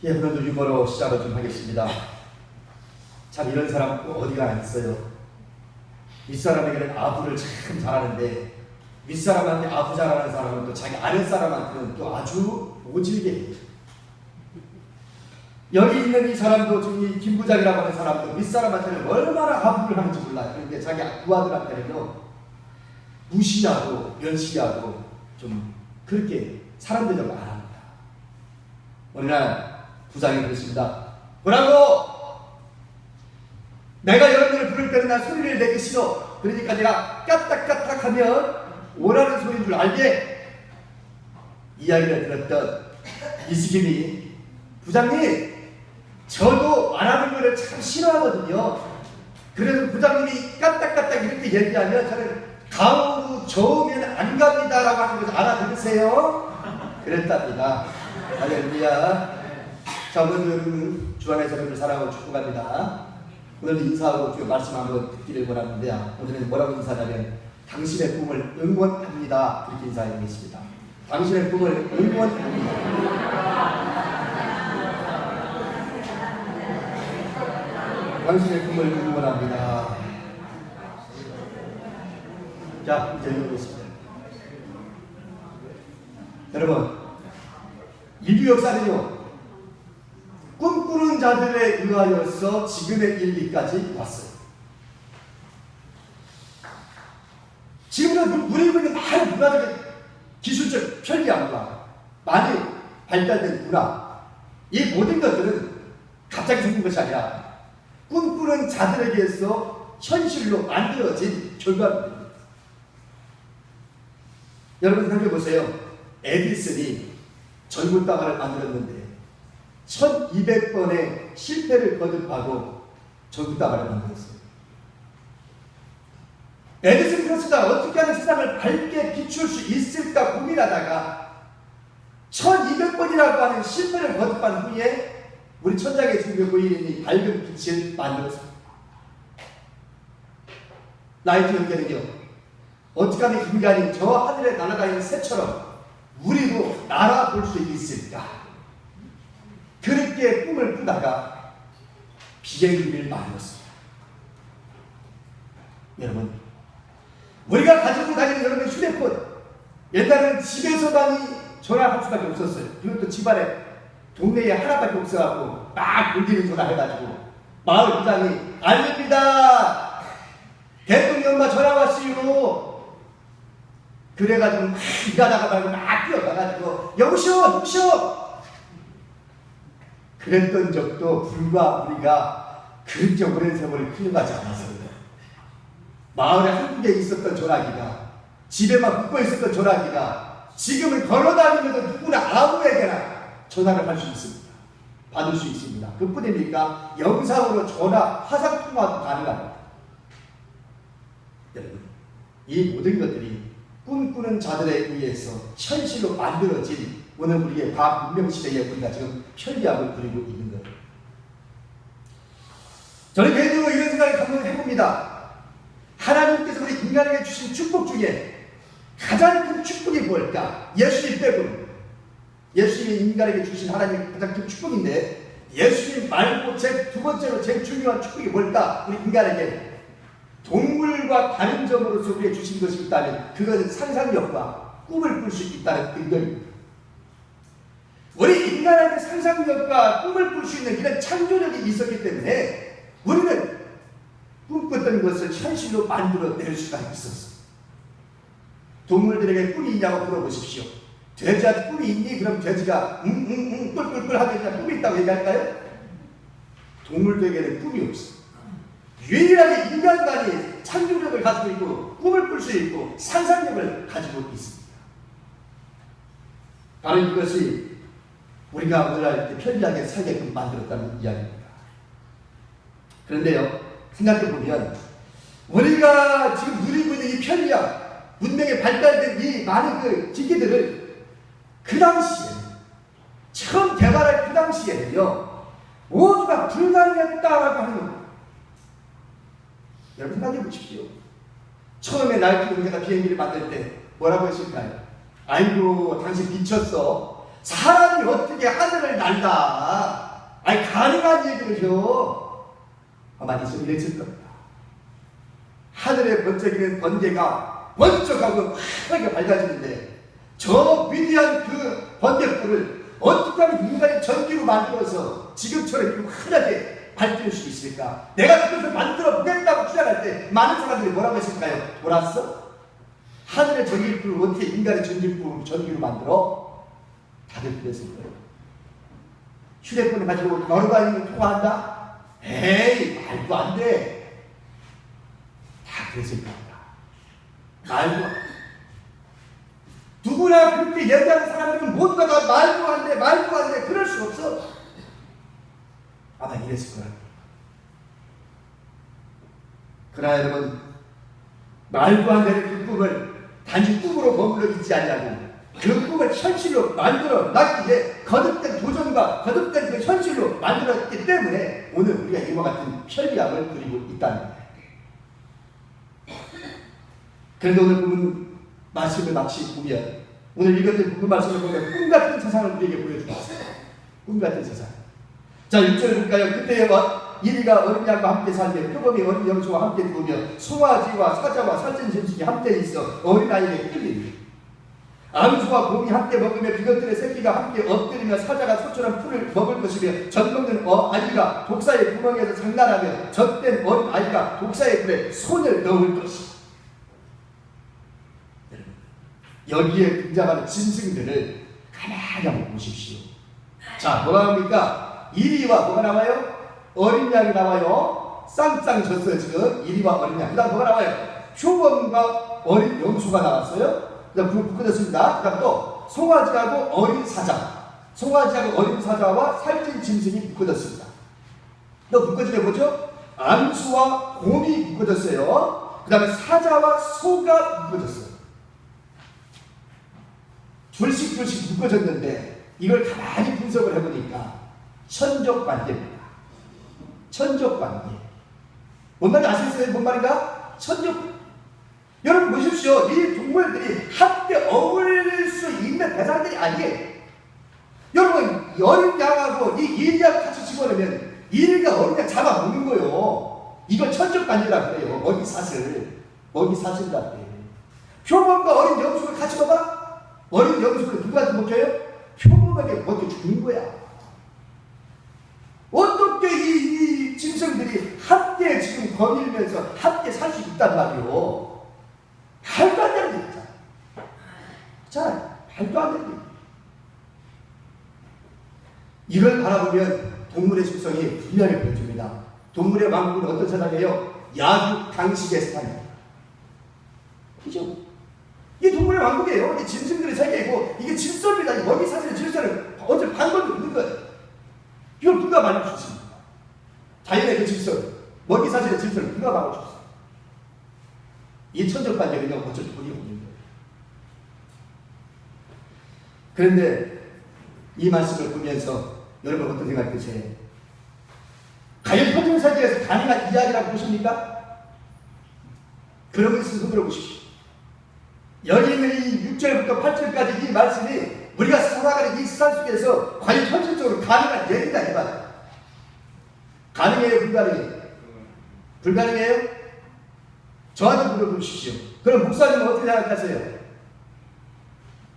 예, 오늘도 유머로 시작을 좀 하겠습니다. 참 이런 사람 어디가 안 있어요. 윗사람에게는 아부를 참 잘하는데 윗사람한테 아부 잘하는 사람은 또 자기 아랫 사람한테는 또 아주 모질게 해요. 여기 있는 이 사람도 지금 이 김부장이라고 하는 사람도 윗사람한테는 얼마나 아부를 하는지 몰라요. 그런데 자기 부하들한테는요 무시하고 멸시하고 좀 그렇게 사람들이 좀 안 합니다. 어느 날 부장이 그랬습니다. 뭐라고? 내가 여러분을 부를 때는 난 소리를 내기 싫어. 그러니까 내가 까딱까딱 하면 오라는 소리인 줄 알게. 이야기를 들었던 이수김이 부장님 저도 말하는 거를 참 싫어하거든요. 그래서 부장님이 까딱까딱 이렇게 얘기하면 저는 가오로 저으면 안 갑니다라고 하는 것을 알아들으세요? 그랬답니다. 할렐루야. 자, 오늘은 주 안에서 여러분을 사랑하고 축복합니다. 오늘 인사하고 주 말씀 한번 듣기를 원하는데요. 오늘은 뭐라고 인사하냐면 당신의 꿈을 응원합니다. 그렇게 인사하겠습니다. 당신의 꿈을 응원합니다. 당신의 꿈을 응원합니다. 자, 이제 읽어보겠습니다. 여러분, 인류 역사는요 꿈꾸는 자들에 의하여서 지금의 일기까지 왔어요. 지금은 누리고 있는 많은 문화적인 기술적 편리함과 많이 발달된 문화, 이 모든 것들은 갑자기 생긴 것이 아니라 꿈꾸는 자들에게서 현실로 만들어진 결과입니다. 여러분 생각해 보세요. 에디슨이 전구다발을 만들었는데 1200번의 실패를 거듭하고 전구다발을 만들었어요. 에디슨이 그렇습니다. 어떻게 하면 세상을 밝게 비출 수 있을까 고민하다가 1200번이라고 하는 실패를 거듭한 후에 우리 천장에 지금 보이는 이 밝은 빛을 만들었습니다. 라이트 연결은요 어떻게 하면 인간이 저 하늘에 날아다니는 새처럼 우리도 날아볼 수 있을까? 그렇게 꿈을 꾸다가 비행기를 만들었습니다. 여러분, 우리가 가지고 다니는 여러분 휴대폰, 옛날에는 집에서만이 전화할 수밖에 없었어요. 이것도 집안에 동네에 하나밖에 없어갖고 막 돌리는 전화 해가지고 마을 부장이 알립니다. 대통령과 전화 왔어요. 그래가지고 막 일하다가 말고 막 뛰어가가지고 여보시오 그랬던 적도 불과 우리가 그렇게 오랜 세월을 흘러가지 않았습니다. 마을에 한국에 있었던 전화기가 집에만 붙고 있었던 전화기가 지금은 걸어다니면서 누구나 아무에게나 전화를 할 수 있습니다. 받을 수 있습니다. 그뿐입니까? 영상으로 전화, 화상통화도 가능합니다. 여러분, 이 모든 것들이 꿈꾸는 자들에 의해서 현실로 만들어진 오늘 우리의 과학 문명 시대에 우리가 지금 편리함을 누리고 있는 거예요. 저는 개인적으로 이런 생각을 한번 해봅니다. 하나님께서 우리 인간에게 주신 축복 중에 가장 큰 축복이 뭘까? 예수님 빼고는. 예수님이 인간에게 주신 하나님의 가장 큰 축복인데 예수님 말고 두 번째로 제일 중요한 축복이 뭘까? 우리 인간에게 동물과 다른 점으로서 우리에게 주신 것이 있다면 그것은 상상력과 꿈을 꿀 수 있다는 근거입니다. 우리 인간에게 상상력과 꿈을 꿀 수 있는 이런 창조력이 있었기 때문에 우리는 꿈꿨던 것을 현실로 만들어낼 수가 있었어요. 동물들에게 꿈이 있냐고 물어보십시오. 돼지한테 꿈이 있니? 그럼 돼지가 꿀꿀꿀 하면 꿈이 있다고 얘기할까요? 동물들에게는 꿈이 없어요. 유일하게 인간만이 창조력을 가지고 있고 꿈을 꿀 수 있고 상상력을 가지고 있습니다. 바로 이것이 우리가 오늘날 이렇게 편리하게 살게끔 만들었다는 이야기입니다. 그런데요, 생각해보면 우리가 지금 누리고 있는 이 편리함, 문명에 발달된 이 많은 그 기기들을 그 당시에 처음 개발할 그 당시에는요 모두가 불가능했다라고 하는 겁니다. 여러분 생각해 보십시오. 처음에 나이트 공사가 비행기를 만들 때 뭐라고 했을까요? 아이고 당신 미쳤어. 사람이 어떻게 하늘을 날 달다. 아니 가능한 얘기를 해. 아마 있으면 이랬을 겁니다. 하늘에 번쩍이는 번개가 번쩍하고 환하게 밝아지는데 저 위대한 그 번개불을 어떻게 하면 인간이 전기로 만들어서 지금처럼 이렇게 환하게 밝힐 수 있을까? 내가 그것을 만들어 보겠다고 주장할 때 많은 사람들이 뭐라고 했을까요? 돌았어? 하늘의 전기불을 어떻게 인간의 전기로 만들어? 다들 그랬을 거예요. 휴대폰을 가지고 여러 가지로 통화한다? 에이 말도 안 돼. 다 그랬을 겁니다. 말도 안 돼. 누구나 그렇게 얘기하는 사람들은 모두가 다 말도 안 돼, 말도 안 돼. 그럴 수 없어. 아마 이랬을 거야. 그러나 여러분, 말도 안 되는 그 꿈을 단지 꿈으로 머물러 있지 않냐고. 그 꿈을 현실로 만들어 놨기에 거듭된 도전과 거듭된 그 현실로 만들었기 때문에 오늘 우리가 이와 같은 편리함을 누리고 있다는 거예요. 그런데 오늘 보면 말씀을 마치 보면 오늘 읽었던 그 말씀을 보면 꿈같은 세상을 우리에게 보여주고 있어요. 꿈같은 세상. 자 6절 볼까요? 그때 이리가 어린 양과 함께 살며 표범이 어린 염소와 함께 두으며 송아지와 사자와 살찐 짐승이 함께 있어 어린아이에게 끌리니 암수와 곰이 함께 먹으며 그것들의 새끼가 함께 엎드리며 사자가 소처럼 풀을 먹을 것이며 젖먹는 아이가 독사의 구멍에서 장난하며 젖된 어린 아이가 독사의 굴에 손을 넣을 것이다. 여기에 등장하는 짐승들을 가만히 한번 보십시오. 자, 뭐가 나옵니까? 이리와 뭐가 나와요? 어린 양이 나와요. 쌍쌍 졌어요. 지금 이리와 어린 양. 그 다음 뭐가 나와요? 표범과 어린 염소가 나왔어요. 그 다음 묶어졌습니다. 그 다음 또 송아지하고 어린 사자. 송아지하고 어린 사자와 살찐 짐승이 묶어졌습니다. 또 묶어지면 뭐죠? 암수와 곰이 묶어졌어요. 그 다음에 사자와 소가 묶어졌어요. 둘씩 묶어졌는데 이걸 가만히 분석을 해보니까 천적관계입니다. 천적관계. 뭔 말인지 아시겠어요? 뭔 말인가? 천적. 여러분 보십시오. 이 동물들이 함께 어울릴 수 있는 대상들이 아니에요. 여러분 어린 양하고 이 이리양 같이 집어넣으면 이리가 어린 양 잡아먹는 거예요. 이걸 천적관계라고 그래요. 먹이사슬이라고 해요. 표범과 어린 염소를 같이 먹어? 어린 염소를 누구한테 먹혀요? 표범에게 먹혀 죽는 거야. 어떻게 이 짐승들이 함께 지금 거닐면서 함께 살 수 있단 말이요. 말도 안 되는 얘기잖아. 자, 말도 안 되는 얘기. 이걸 바라보면 동물의 속성이 분명히 보여줍니다. 동물의 왕국은 어떤 세상이에요? 야육 강식의 세상입니다. 그죠? 이게 동물의 왕국이에요. 이게 짐승들의 세계이고 이게 질서입니다. 이 먹이 사슬의 질서는 어쩔 방법이 없는 거예요. 이걸 누가 말해주셨습니까? 자연의 그 질서, 먹이 사슬의 질서를 누가 말해주셨어요? 이 천적관계는 어쩔 돈이 없는 거예요. 그런데 이 말씀을 보면서 여러분 어떤 생각 드세요? 과연 현존세계에서 가능한 이야기라고 보십니까? 그러면 스스로 보십시오. 여기 있는 이 6절부터 8절까지 이 말씀이 우리가 살아가는 이 세상 속에서 과연 현실적으로 가능한 얘기다 이 말이에요. 가능해요? 불가능해요? 불가능해요? 저한테 물어보십시오. 그럼 목사님은 어떻게 생각하세요?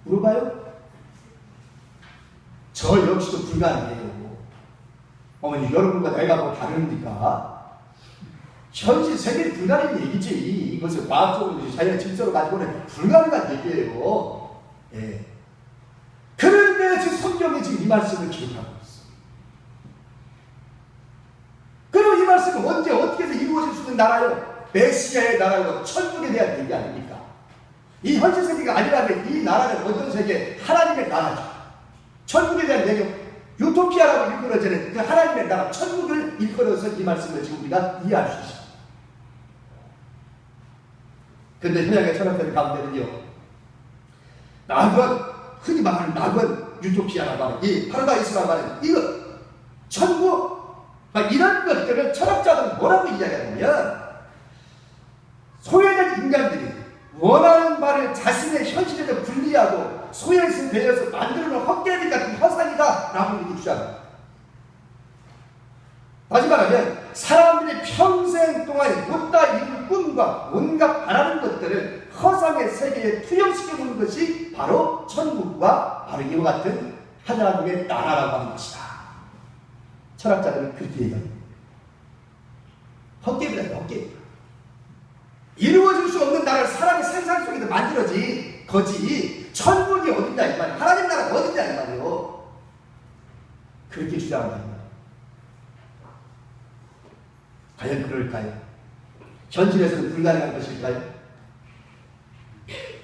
물어봐요? 저 역시도 불가능해요. 어머니 여러분과 내가 뭐 다릅니까? 현실 세계는 불가능한 얘기지. 이것을 과학적으로 자연의 질서로 가지고는 불가능한 얘기예요. 예. 그런데 지금 성경이 지금 이 말씀을 기록하고 있어. 그럼 이 말씀은 언제 어떻게 해서 이루어질 수 있는 나라요? 메시아의 나라고 천국에 대한 얘기 아닙니까? 이 현실 세계가 아니라면 이 나라는 어떤 세계? 하나님의 나라죠. 천국에 대한 얘기, 유토피아라고 일컬어지는 그 하나님의 나라, 천국을 일컬어서 이 말씀을 지금 우리가 이해할 수 있습니다. 그런데 현양의 철학들 가운데는요, 낙원, 흔히 말하는 낙원, 유토피아라고 하는 이 파라다이스라고 하는 이거, 천국, 막 이런 것들을 철학자들은 뭐라고 이야기하냐면, 소외된 인간들이 원하는 바를 자신의 현실에서 분리하고 소에서 배에서 만들어놓은 헛개비 같은 허상이다 라고 이렇게 주장합니다. 다시 말하면 사람들이 평생 동안 못다 이룬 꿈과 온갖 바라는 것들을 허상의 세계에 투영시켜 놓은 것이 바로 천국과 바로 이와 같은 하나님의 나라라고 하는 것이다. 철학자들은 그렇게 얘기합니다. 헛개비다, 헛개비. 이루어질 수 없는 나라를 사람의 생산 속에서 만들어지 거지 천국이 어딨냐 이 말이에요. 하나님 나라가 어딨냐 이 말이에요. 그렇게 주장한다. 과연 그럴까요? 현실에서는 불가능한 것일까요?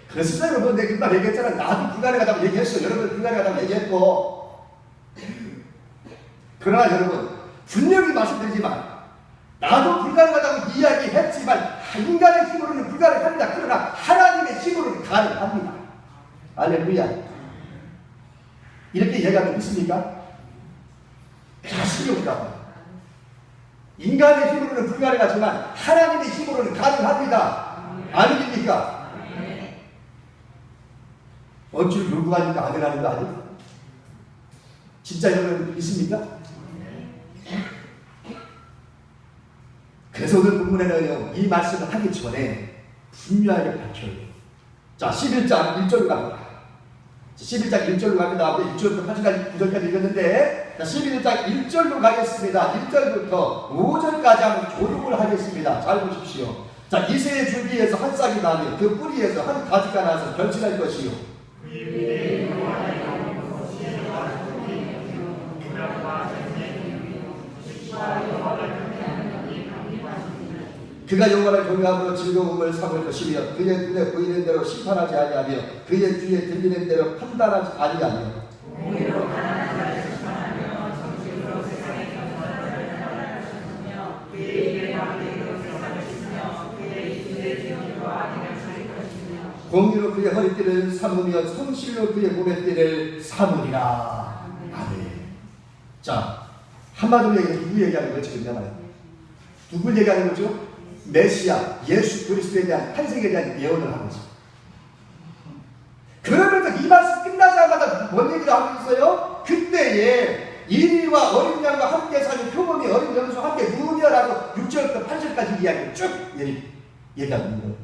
그래서 여러분 내가 금방 얘기했잖아. 나도 불가능하다고 얘기했어. 여러분 불가능하다고 얘기했고, 그러나 여러분 분명히 말씀드리지만 나도 불가능하다고 이야기했지만 인간의 힘으로는 불가능합니다. 그러나 하나님의 힘으로는 가능합니다. 할렐루야. 이렇게 얘기하면 믿습니까? 자신이 없다고. 인간의 힘으로는 불가능하지만 하나님의 힘으로는 가능합니다. 아닙니까? 억지로 놀고 가니까 안 되는 거 아니에요? 진짜 여러분 믿습니까? 그래서 오늘 본문에는 이 말씀을 하기 전에 분명하게 밝혀요. 자, 11장 1절로 갑니다. 11장 1절로 갑니다. 1절부터 8절까지 9절까지 읽었는데, 자, 11장 1절로 가겠습니다. 1절부터 5절까지 한번 조롱을 하겠습니다. 잘 보십시오. 자, 이새의 줄기에서 한 싹이 나며 그 뿌리에서 한 가지가 나서 결실할 것이요. 그가 여호와를 경외함으로 즐거움을 삼을 것이며 그의 눈에 보이는 대로 심판하지 아니하며 그의 귀에 들리는 대로 판단하지 아니하며 공의로 그의 허리띠를 삼으며 성실로 그의 몸의 띠를 삼으리라. 아멘. 자, 한마디로 얘기하면 누구 얘기하는 거죠? 지금 말이에요. 누굴 얘기하는 거죠? 메시아, 예수 그리스도에 대한 탄생에 대한 예언을 하는 거죠. 그러면서 이 말씀 끝나자마자 뭔 얘기를 하고 있어요? 그때에 이리와 어린 양과 함께 사는 표범이 어린 염소와 함께 누우며라고 6절부터 8절까지 이야기를 쭉 얘기하고 있는 거예요.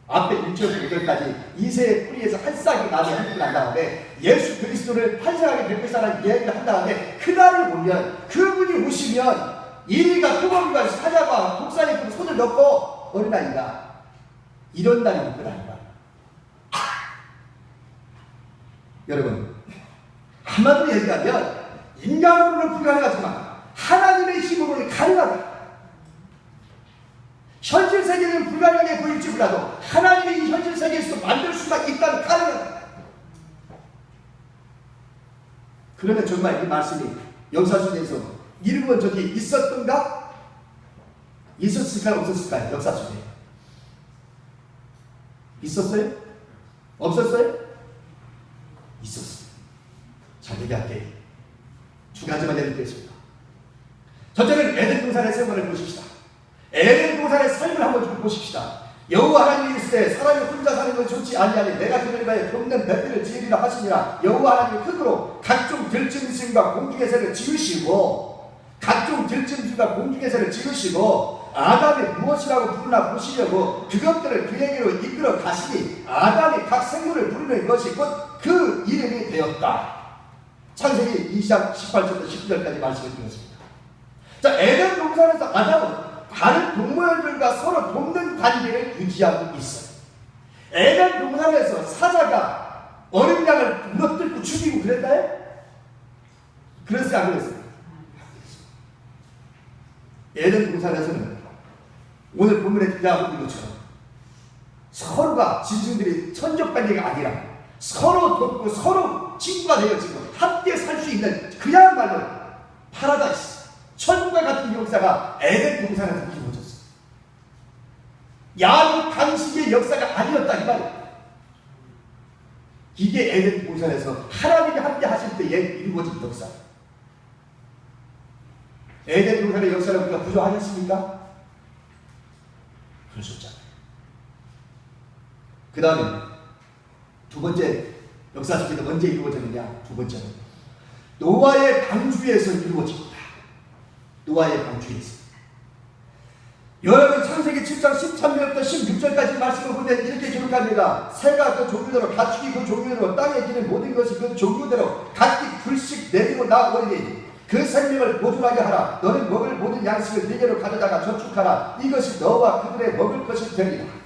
앞에 1절부터 9절까지 이새의 뿌리에서 한 싹이 나서 한풀 난 다음에 예수 그리스도를 탄생하게 될 것이라는 이야기를 한 다음에 그날을 보면 그분이 오시면 이리가 표범과 사자와 독사의 손을 넣고 어린아이가 이런 날이 올 거라니까. 여러분 한마디로 얘기하면 인간으로는 불가능하지만 하나님의 힘으로는 가능하다. 현실 세계는 불가능하게 보일지 몰라도 하나님이 이 현실 세계에서 만들 수가 있다는 가능하다. 그러면 정말 이 말씀이 역사 속에서 이루어진 적이 있었던가? 있었을까요? 없었을까요? 역사 속에 있었어요? 없었어요? 있었어요. 잘 얘기할게요. 두 가지만 얘기하겠습니다. 첫째는 에덴 동산의 생활을 보십시다. 에덴 동산의 삶을 한번 좀 보십시다. 여호와 하나님이 있을 때 사람이 혼자 사는 건 좋지 아니하니 내가 그들 위하여 돕는 뱃들을 지으리라 하시니라. 여호와 하나님이 흙으로 각종 들짐승과 공중의 새를 지으시고 각종 들짐승과 공중의 새를 지으시고 아담이 무엇이라고 부르나 보시려고 그것들을 그에게로 이끌어 가시니 아담이 각 생물을 부르는 것이 곧 그 이름이 되었다. 창세기 2장 18절부터 19절까지 말씀을 드렸습니다. 자, 에덴 동산에서 아담은 다른 동물들과 서로 돕는 관계를 유지하고 있어요. 에덴 동산에서 사자가 어린 양을 무너뜨리고 죽이고 그랬나요? 그랬어요, 안 그랬어요? 에덴 동산에서는 오늘 본문에 등장하고 있는 것처럼 서로가 짐승들이 천적 관계가 아니라 서로 돕고 서로 친구가 되어지고 함께 살 수 있는 그야말로 파라다이스, 천국과 같은 역사가 에덴 동산에서 이루어졌어요. 야구 강식의 역사가 아니었다 이 말이에요. 이게 에덴 동산에서 하나님이 함께 하실 때에 이루어진 역사. 에덴 동산의 역사를 우리가 부정하겠습니까? 그럴 수 없잖아요. 그 다음에 두 번째 역사 속에서 언제 이루어졌느냐? 두 번째로 노아의 방주에서 이루어집니다. 노아의 방주에서. 여러분 창세기 7장 13절부터 16절까지 말씀을 보면 이렇게 기록합니다. 새가 그 종류대로 가축이 그 종류대로 땅에 기는 모든 것이 그 종류대로 각기 둘씩 내리고 나오리니 그 생명을 보존하게 하라. 너는 먹을 모든 양식을 네게로 가져다가 저축하라. 이것이 너와 그들의 먹을 것이 되리라.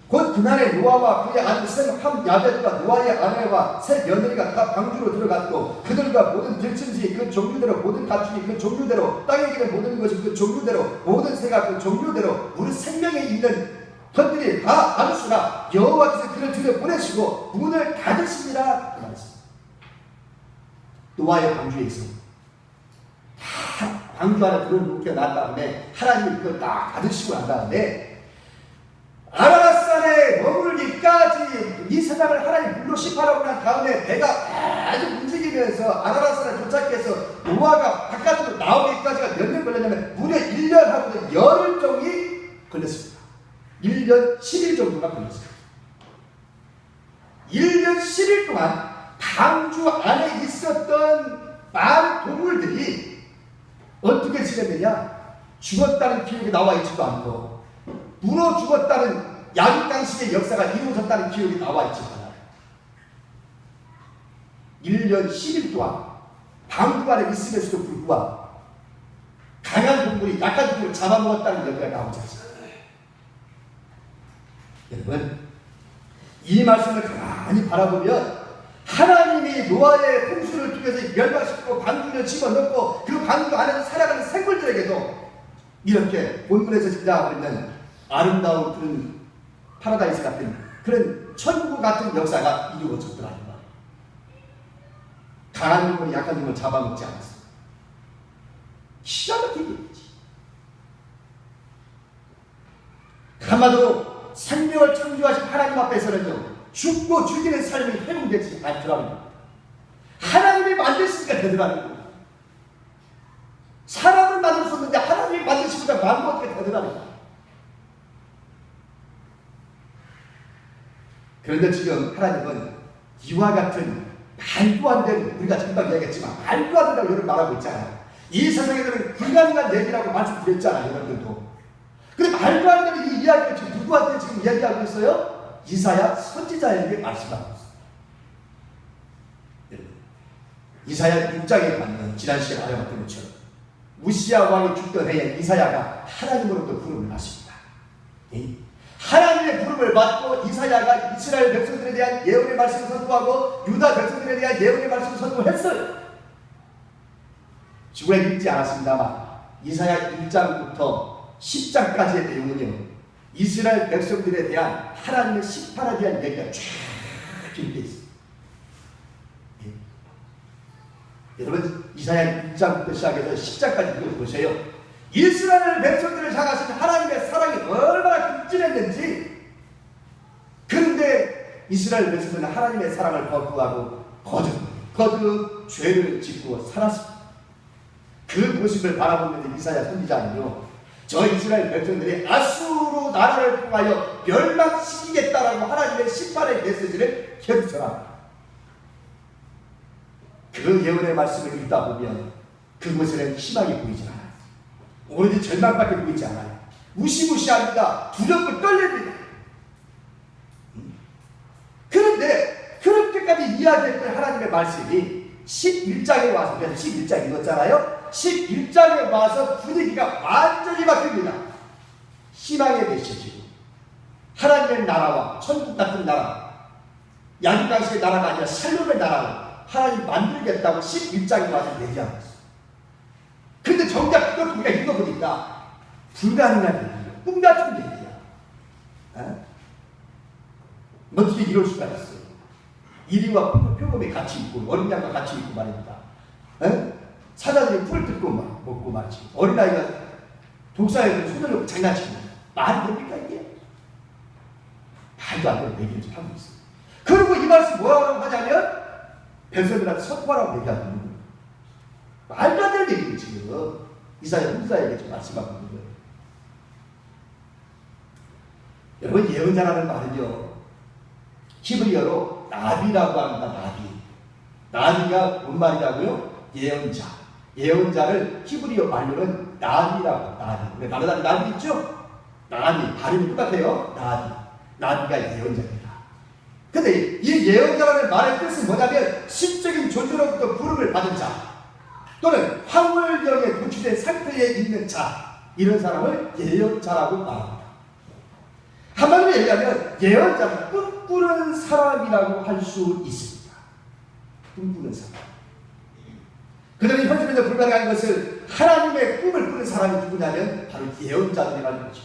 곧 그날에 노아와 그의 아들 셈함 야벳과 노아의 아내와 세 며느리가 다 방주로 들어갔고 그들과 모든 들짐승이 그 종류대로 모든 가축이 그 종류대로 땅에 기는 모든 것이 그 종류대로 모든 새가 그 종류대로 우리 생명에 있는 것들이 다 안수라 여호와께서 그를 들여보내시고 문을 닫으십니다. 그 말씀. 노아의 방주에 있어 다 방주 안에 들어놓게 난 다음에 하나님이 그걸 다 닫으시고 난 다음에 아라랏산에 머물기까지 이 세상을 하나님 물로 심판하고 난 다음에 배가 아주 움직이면서 아라랏산에 도착해서 노아가 바깥으로 나오기까지가 몇 년 걸렸냐면 무려 1년하고도 열흘 정이 걸렸습니다. 1년 10일 정도가 걸렸습니다. 1년 10일 동안 방주 안에 있었던 많은 동물들이 어떻게 지냈느냐? 죽었다는 기록이 나와 있지도 않고 물어 죽었다는 양강식의 역사가 이루어졌다는 기록이 나와 있지 않아요. 1년 10일 동안 방주 안에 있음에서도 불구하고 강한 동물이 약한 동물을 잡아먹었다는 얘기가 나오지 않습니다. 여러분 이 말씀을 가만히 바라보면 하나님이 노아의 홍수를 통해서 멸망시키고 방주를 집어넣고 그 방주 안에서 살아가는 생물들에게도 이렇게 본문에서 등장하고 있는 아름다운 그런 파라다이스 같은 그런 천국 같은 역사가 이루어졌더라. 강한 동물이 약한 동물을 잡아먹지 않았습니다. 기가 막히게 있지. 한마디로 생명을 창조하신 하나님 앞에서는요 죽고 죽이는 삶이 회복되지 않더라는 겁니다. 하나님이 만드시니까 되더라는 겁니다. 사람을 만드셨는데 하나님이 만드시고자 마음은 어떻게 되더라는 겁니다. 그런데 지금 하나님은 이와 같은 말도 안 되는, 우리가 금방 이야기했지만 말도 안 된다고 여러분 말하고 있잖아요. 이 세상에서는 불가능한 얘기라고 말씀드렸잖아요, 여러분들도. 근데 말도 안 되는 이 이야기를 지금 누구한테 지금 이야기하고 있어요? 이사야 선지자에게 말씀하고 있어요. 이사야 6장에 가면 지난 시간에 알아봤던 것처럼 우시야 왕이 죽던 해에 이사야가 하나님으로부터 부름을 받습니다. 하나님의 부름을 받고 이사야가 이스라엘 백성들에 대한 예언의 말씀을 선포하고 유다 백성들에 대한 예언의 말씀을 선포했어요. 지구에 읽지 않았습니다만 이사야 1장부터 10장까지의 내용은요 이스라엘 백성들에 대한 하나님의 심판에 대한 얘기가 쫙 기록되어 있습니다. 여러분 이사야 1장부터 시작해서 10장까지 읽어보세요. 이스라엘 백성들을 향하신 하나님의 사랑이 얼마나 극진했는지. 그런데 이스라엘 백성들은 하나님의 사랑을 거부하고 거듭 죄를 짓고 살았습니다. 그 모습을 바라보면서 이사야 선지자는요 저 이스라엘 백성들이 아수르 나라를 통하여 멸망시키겠다라고 하나님의 심판의 메시지를 계속 전합니다. 그 예언의 말씀을 읽다 보면 그곳에는 희망이 보이지 않아요. 오로지 절망밖에 보이지 않아요. 무시무시합니다. 두렵고 떨립니다. 그런데 그렇게까지 이야기했던 하나님의 말씀이 11장에 와서, 그래서 11장 읽었잖아요. 11장에 와서 분위기가 완전히 바뀝니다. 희망의 메시지로 하나님의 나라와 천국 같은 나라, 양강식의 나라가 아니라 살림의 나라를 하나님 만들겠다고 11장에 와서 얘기하고 있어요. 근데 정작 그걸 우리가 읽어보니까 불가능한 얘기야. 꿈 같은 얘기야. 어떻게 이럴 수가 있어요? 이리와 표범이 같이 있고 어린 양과 같이 있고 말입니다. 사자들이 풀을 뜯고 먹고 말이지. 어린아이가 독사에 손을 놓고 장난치고 말이 됩니까 이게? 말도 안 되는 얘기를 좀 하고 있어요. 그리고 이 말씀 뭐라고 하냐면 백성들한테 선포하라고 얘기하고 있는 거예요. 말도 안 되는 얘기를 지금 이사야 선지자에게 지금 말씀하고 있는 거예요. 여러분 예언자라는 말은요 히브리어로 나비라고 합니다. 나비가 뭔 말이라고요? 예언자. 예언자를 히브리어 말로는 나비라고. 나비. 다른 나비 있죠? 나비. 발음이 똑같아요. 나비가 예언자입니다. 근데 이 예언자라는 말의 뜻은 뭐냐면 신적인 존재로부터 부름을 받은 자 또는 황홀경에 도취된 상태에 있는 자, 이런 사람을 예언자라고 말합니다. 한마디로 얘기하면 예언자는 꿈꾸는 사람이라고 할 수 있습니다. 꿈꾸는 사람. 그들은 현실에서 불가능한 것을 하나님의 꿈을 꾸는 사람이 누구냐면 바로 예언자들이라는 거죠.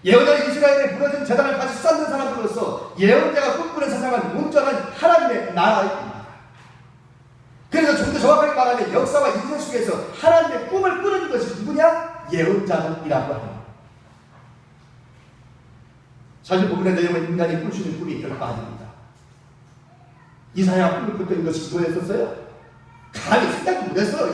예언자는 이스라엘에 부러진 재단을 다시 쌓는 사람들로서 예언자가 꿈꾸는 세상은 온전한 하나님의 나라입니다. 그래서 좀 더 정확하게 말하면 역사와 인생 속에서 하나님의 꿈을 꾸는 것이 누구냐? 예언자들이라고 합니다. 사실 본문의 내용은 인간이 꿀 수 있는 꿈이 별거 아닙니다. 이사야가 꿈을 꿨던 것이 뭐였었어요? 감히 생각도 못했어요.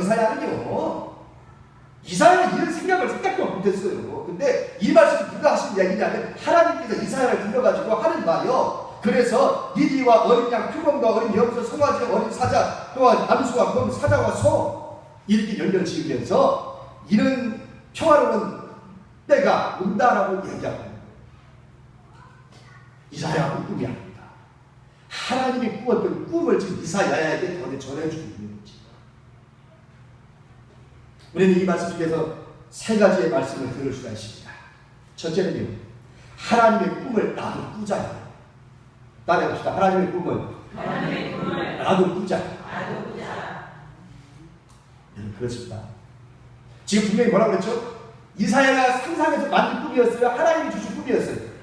이사야는 이런 생각을 생각도 못했어요. 근데 이 말씀이 누가 하신 얘기냐면 하나님께서 이사야를 불러가지고 하는 말이요. 그래서 니디와 어린 양, 표범과 어린 염소, 송아지, 어린 사자, 또한 암수와 검, 사자와 소 이렇게 연결 지으면서 이런 평화로운 때가 온다라고 얘기합니다. 이사야의 꿈이 아닙니다. 하나님이 꾸었던 꿈을 지금 이사야에게 전해주고 있는 거지. 우리는 이 말씀 속에서 세 가지의 말씀을 들을 수가 있습니다. 첫째는요, 하나님의 꿈을 나도 꾸자. 따라해봅시다. 하나님의 꿈을 나도 꾸자. 네, 그렇습니다. 지금 분명히 뭐라고 그랬죠? 이사야가 상상해서 만든 꿈이었어요? 하나님이 주신 꿈이었어요?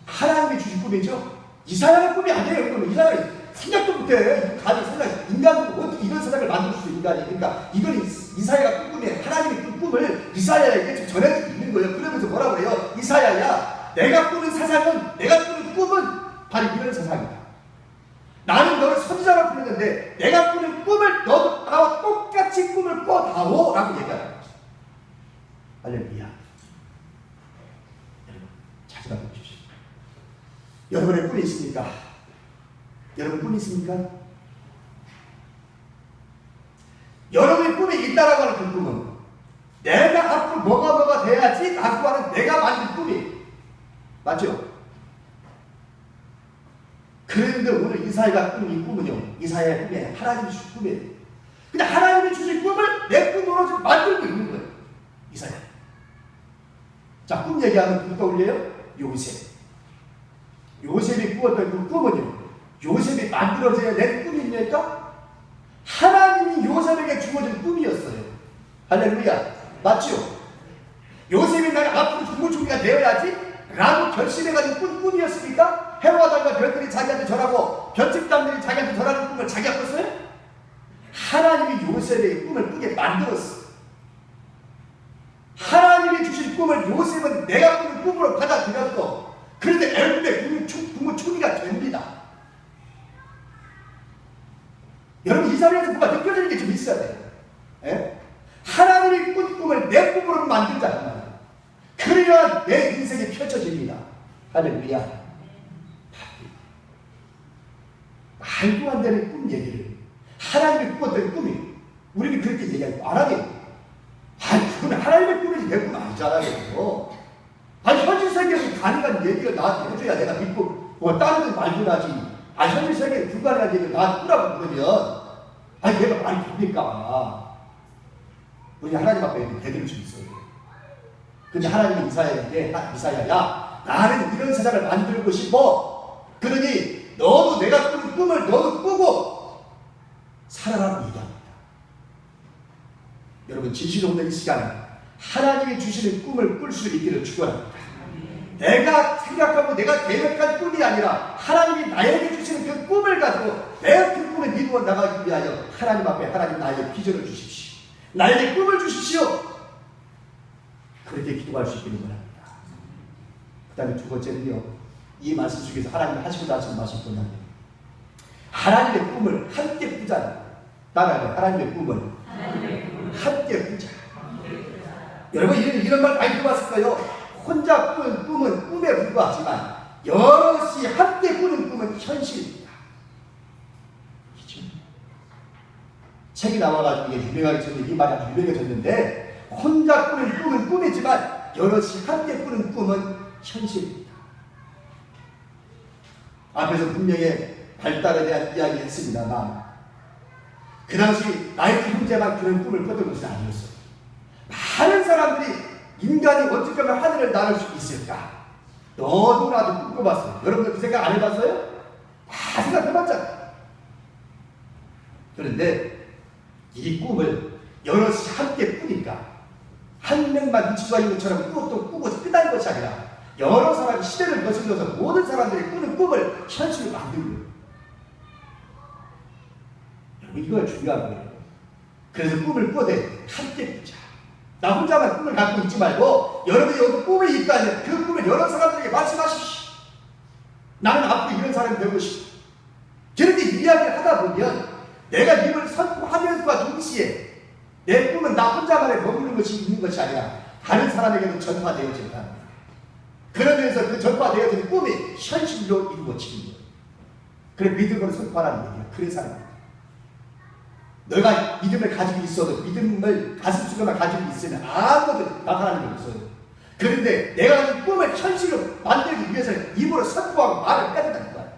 하나님이 주신 꿈이죠? 이사야의 꿈이 아니에요. 이거는 이사야가 생각도 못해. 가지 생각, 인간도 어떻게 이런 세상을 만들 수 있는 인간이. 그러니까 이건 이사야가 꿈이 하나님의 그 꿈을 이사야에게 전해주고 있는 거예요. 그러면서 뭐라고 해요? 이사야야, 내가 꾸는 세상은, 내가 꾸는 꿈은 바로 이런 세상이다. 나는 너를 선지자로 부르는데 내가 꾸는 꿈을 너도 나와 똑같이 꿈을 꿔다오 라고 얘기하는 거죠. 할렐루야. 여러분, 자신감 보십시오. 여러분의 꿈이 있습니까? 여러분 꿈이 있습니까? 여러분의 꿈이 있다라고 하는 그 꿈은 내가 앞으로 뭐가 돼야지 라고 하는 내가 만든 꿈이 맞죠? 그런데 오늘 이사야가 꾸는 이 꿈은요, 이사야의 꿈이 아니라 하나님이 주신 꿈이에요. 근데 하나님이 주신 꿈을 내 꿈으로 지금 만들고 있는 거예요. 이사야. 자, 꿈 얘기하면 누구 떠올려요? 요셉이 꾸었던 그 꿈은요, 요셉이 만들어져야 내 꿈입니까? 하나님이 요셉에게 주어진 꿈이었어요. 할렐루야. 맞죠? 요셉이 나는 앞으로 중고총리가 되어야지 라고 결심해가지고 꾼 꿈이었습니까? 해와 달과 별들이 자기한테 절하고 별집단들이 자기한테 절하는 꿈을 자기가 꿨어요? 하나님이 요셉의 꿈을 꾸게 만들었어요. 하나님이 주신 꿈을 요셉은 내가 꾸는 꿈으로 받아들였고, 그런데 애굽의 국무총리가 됩니다. 여러분, 이 자리에서 뭐가 느껴지는 게 좀 있어야 돼요. 예? 하나님이 꾼 꿈을 내 꿈으로 만들자. 그래야 내 인생이 펼쳐집니다. 할렐루야. 말도 안 되는 꿈 얘기를 하나님이 꾸었던 꿈이 우리는 그렇게 얘기하고 안 하게. 그건 하나님의 꿈이지 내 꿈 아니잖아요. 현실 세계에서 가능한 얘기를 나한테 해줘야 내가 믿고 다른 데 말도 하지. 현실 세계에 불가능한 얘기를 나한테 꾸라고 그러면 내가 말이 됩니까? 우리 하나님 앞에 대들을 수 있어요. 근데 하나님이 이사야에게, 이사야야, 나는 이런 세상을 만들고 싶어. 그러니 너도 내가 꾸는 꿈을 너도 꾸고 살아라고 얘기합니다. 여러분, 진실 없는 이 시간, 하나님이 주시는 꿈을 꿀 수 있기를 축원합니다. 내가 생각하고 내가 계획한 꿈이 아니라 하나님이 나에게 주시는 그 꿈을 가지고 내 그 꿈을 이루어 나가기 위하여 하나님 앞에 하나님 나에게 비전을 주십시오. 나에게 꿈을 주십시오. 그렇게 기도할 수 있기를 원합니다. 그 다음에 두 번째는요, 이 말씀 속에서 하나님이 하시고자 하시는 말씀 본다면 하나님의 꿈을 함께 꾸자. 따라하면 하나님의 꿈을 함께 꾸자. 여러분, 이런 말 많이 들어봤을 거예요. 혼자 꾸는 꿈은 꿈에 불과하지만 여럿이 함께 꾸는 꿈은 현실입니다. 그렇죠? 책이 나와가지고 이게 유명하게 이 말이 아주 유명해졌는데, 혼자 꾸는 꿈은 꿈이지만 여럿이 함께 꾸는 꿈은 현실입니다. 앞에서 분명히 발달에 대한 이야기 했습니다만, 그 당시 나이트 형제만 그런 꿈을 꿨던 것은 아니었어요. 많은 사람들이 인간이 어떻게 하면 하늘을 나를 수 있을까? 너도 나도 꿈꿔봤어요. 여러분들 그 생각 안 해봤어요? 다 생각해봤잖아요. 그런데 이 꿈을 여럿이 함께 꾸니까 한 명만 미치가 있는 것처럼 꾸고 끝나는 것이 아니라 여러 사람이 시대를 거슬러서 모든 사람들이 꾸는 꿈을 현실로 만드는 거예요. 여러분, 이거 중요한 거예요. 그래서 꿈을 꿔대 함께 꾸자. 나 혼자만 꿈을 갖고 있지 말고 여러분이 여기 꿈이 있다면 그 꿈을 여러 사람들에게 말씀하십시오. 나는 앞으로 이런 사람이 되고 싶어. 그렇게 이야기를 하다 보면 내가 이걸 선포하면서와 동시에 내 꿈은 나 혼자만에 머무는 것이 있는 것이 아니라 다른 사람에게도 전파되어진다. 그러면서 그 전파되어진 꿈이 현실로 이루어지는 거예요. 그래 믿음으로 선포하라는 얘기야. 그래서 하는 거예요. 너가 믿음을 가지고 있어도 믿음을 가슴속에만 가지고 있으면 아무것도 나타나는 게 없어요. 그런데 내가 가진 꿈을 현실로 만들기 위해서는 입으로 선포하고 말을 해야 된다는 거야.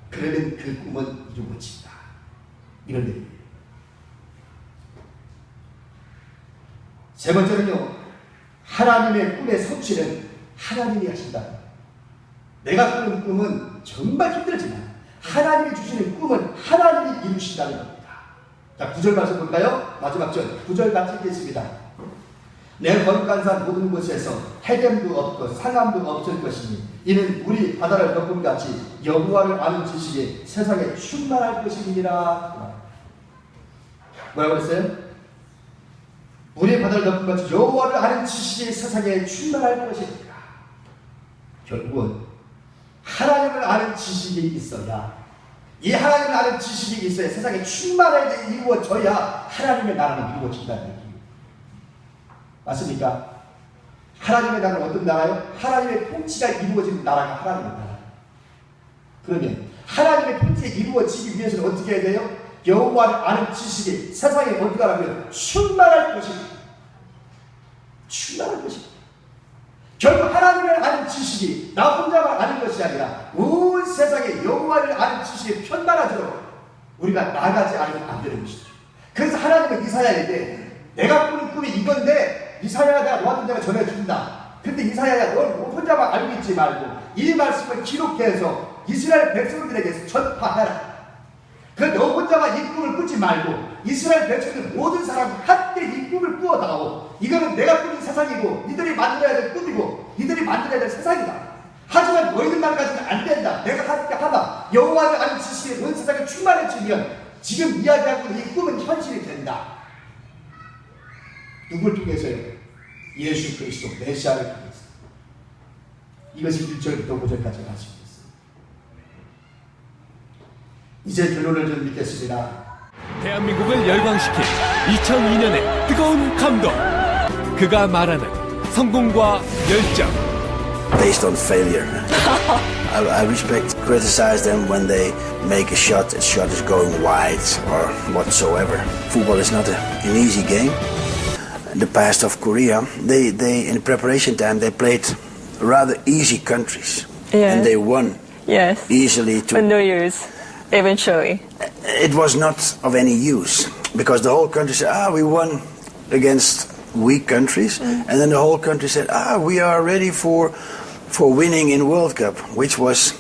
그러면 그 꿈은 이루어진다. 이런 얘기예요. 세 번째는요, 하나님의 꿈의 성취는 하나님이 하신다. 내가 꾸는 꿈은 정말 힘들지만 하나님이 주시는 꿈은 하나님이 이루신다는 겁니다. 자, 9절 말씀 볼까요? 마지막 절 9절 같이 읽겠습니다. 내 거룩한 산 모든 곳에서 해됨도 없고 상함도 없을 것이니 이는 물이 바다를 덮음같이 여호와를 아는 지식이 세상에 충만할 것이니라. 뭐라고 그랬어요? 물이 바다를 덮음같이 여호와를 아는 지식이 세상에 충만할 것이니라. 결국은 하나님을 아는 지식이 있어야, 이 하나님을 아는 지식이 있어야 세상에 충만하게 이루어져야 하나님의 나라는 이루어진다는 얘기입니다. 맞습니까? 하나님의 나라는 어떤 나라요? 하나님의 통치가 이루어지는 나라가 하나님의 나라. 그러면 하나님의 통치가 이루어지기 위해서는 어떻게 해야 돼요? 여호와를 아는 지식이 세상에 어떻게 하라고요? 충만할 것입니다. 충만할 것입니다. 결국 하나님을 아는 지식이 나 혼자만 아는 것이 아니라 온 세상에 여호와를 아는 지식이 편만하도록 우리가 나가지 않으면 안 되는 것이죠. 그래서 하나님은 이사야에게 내가 꾸는 꿈이 이건데 이사야야 내가 너한테 내가 전해준다. 근데 이사야야 너 혼자만 알고 있지 말고 이 말씀을 기록해서 이스라엘 백성들에게 전파해라. 그 너 혼자만 이 꿈을 꾸지 말고 이스라엘 백성들 모든 사람이 함께 이 꿈을 꾸어다오. 이거는 내가 꾸는 세상이고 니들이 만들어야 될 꿈이고 니들이 만들어야 될 세상이다. 하지만 너희들만 가지면 안 된다. 내가 함께 하다. 여호와를 아는 지식이 온 세상에 충만해지면 지금 이야기하고 있는 이 꿈은 현실이 된다. 누굴 통해서요? 예수 그리스도 메시아를 통해서. 이것이 1절부터 5절까지 말씀입니다. 이제 결론을 좀 믿겠습니다. 대한민국을 열광시킨 2002년의 뜨거운 감동. 그가 말하는 성공과 열정. Based on failure. I respect, criticize them when they make a shot is going wide or whatsoever. Football is not an easy game. In the past of Korea, they in preparation time they played rather easy countries, and they won easily. But no use, eventually. It was not of any use because the whole country said, we won against weak countries, and then the whole country said, we are ready for winning in World Cup, which was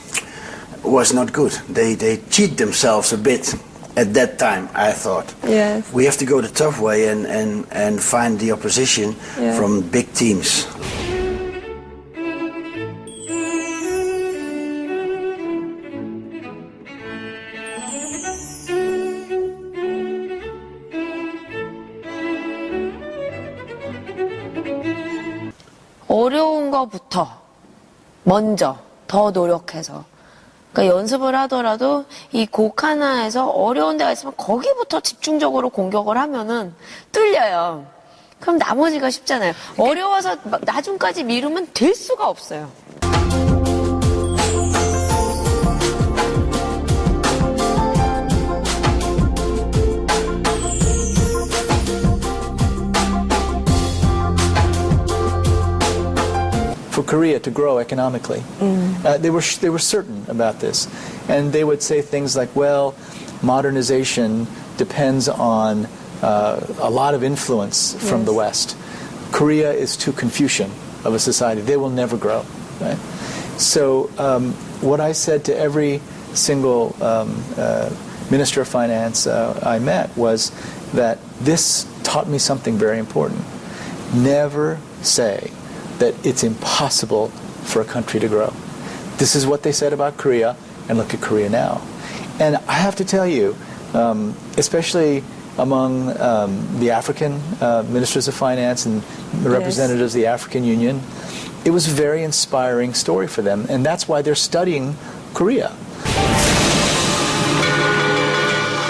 not good. They cheat themselves a bit at that time, I thought. Yes. We have to go the tough way and find the opposition from big teams. 어려운 거부터 먼저 더 노력해서, 그러니까 연습을 하더라도 이 곡 하나에서 어려운 데가 있으면 거기부터 집중적으로 공격을 하면은 뚫려요. 그럼 나머지가 쉽잖아요. 어려워서 나중까지 미루면 될 수가 없어요. Korea to grow economically. They were certain about this, and they would say things like, "Well, modernization depends on a lot of influence from the West. Korea is too Confucian of a society; they will never grow." Right? So, what I said to every single Minister of Finance I met was that this taught me something very important. Never say that it's impossible for a country to grow. This is what they said about Korea, and look at Korea now. And I have to tell you, especially among the African ministers of finance and the representatives of the African Union, it was a very inspiring story for them, and that's why they're studying Korea.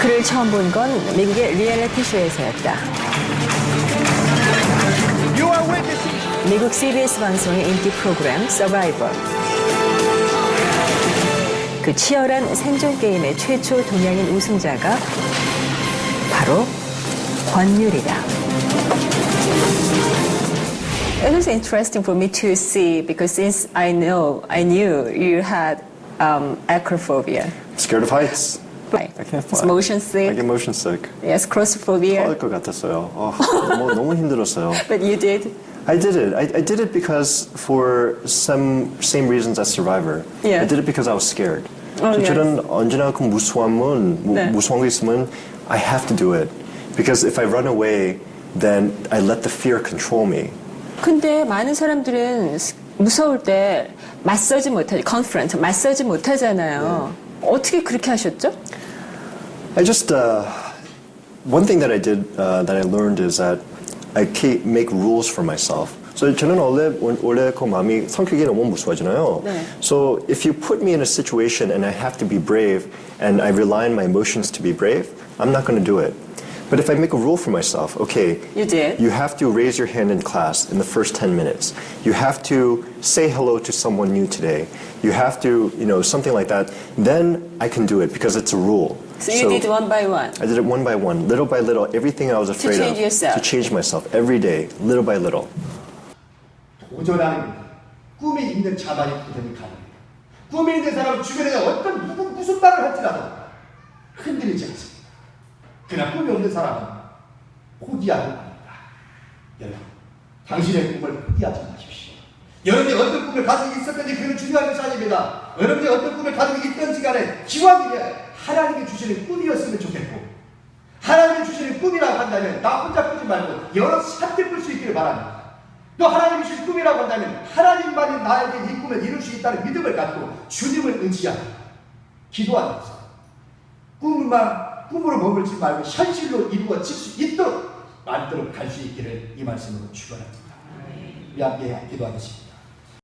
그를 처음 본 건 미국의 리얼리티 쇼에서였다. 미국 CBS 방송의 인기 프로그램 서바이벌. 그 치열한 생존 게임의 최초 동양인 우승자가 바로 권율이다. It was interesting for me to see because since I knew you had acrophobia. Scared of heights. Right. I can't It's fly. motion sick. I get motion sick. Yes, claustrophobia. 터질 것 같았어요. 너무 힘들었어요. But you did. I did it. I did it because for some same reasons as Survivor. Yeah. I did it because I was scared. Oh, 저는 언제나 그 무서운 거 있으면 I have to do it. Because if I run away, then I let the fear control me. 근데 많은 사람들은 무서울 때 맞서지 못하잖아요. 어떻게 그렇게 하셨죠? I just one thing that I did that I learned is that I make rules for myself. So 저는 원래 그 마음이 성격이 너무 무서워하잖아요. 네. So if you put me in a situation and I have to be brave and I rely on my emotions to be brave, I'm not going to do it. But if I make a rule for myself, okay, You did. you have to raise your hand in class in the first 10 minutes. You have to say hello to someone new today. You have to, something like that. Then I can do it because it's a rule. So you did one by one. I did it one by one, little by little, everything I was afraid change of. yourself. To change myself every day, little by little. 도전하는 꿈이 있는 자만이 도전이 가능해요. 꿈이 있는 사람은 주변에 어떤 무슨 말을 할지라도 흔들리지 않습니다. 그러나 꿈이 없는 사람은 포기하는 겁니다. 여러분, 당신의 꿈을 포기하지 마십시오. 여러분이 어떤 꿈을 가지고 있었든지 그건 중요한 것이 아닙니다. 여러분이 어떤 꿈을 가지고 있든지 간에 기왕이면 하나님이 주시는 꿈이었으면 좋겠고, 하나님이 주시는 꿈이라고 한다면 나 혼자 꾸지 말고 여러 사람들 꿀 수 있기를 바랍니다. 또 하나님이 주신 꿈이라고 한다면 하나님만이 나에게 이 꿈을 이룰 수 있다는 믿음을 갖고 주님을 의지하고 기도하면서 꿈으로 머물지 말고 현실로 이루어질 수 있도록 갈 수 있기를 이 말씀으로 축원합니다. 우리 함께 기도하겠습니다.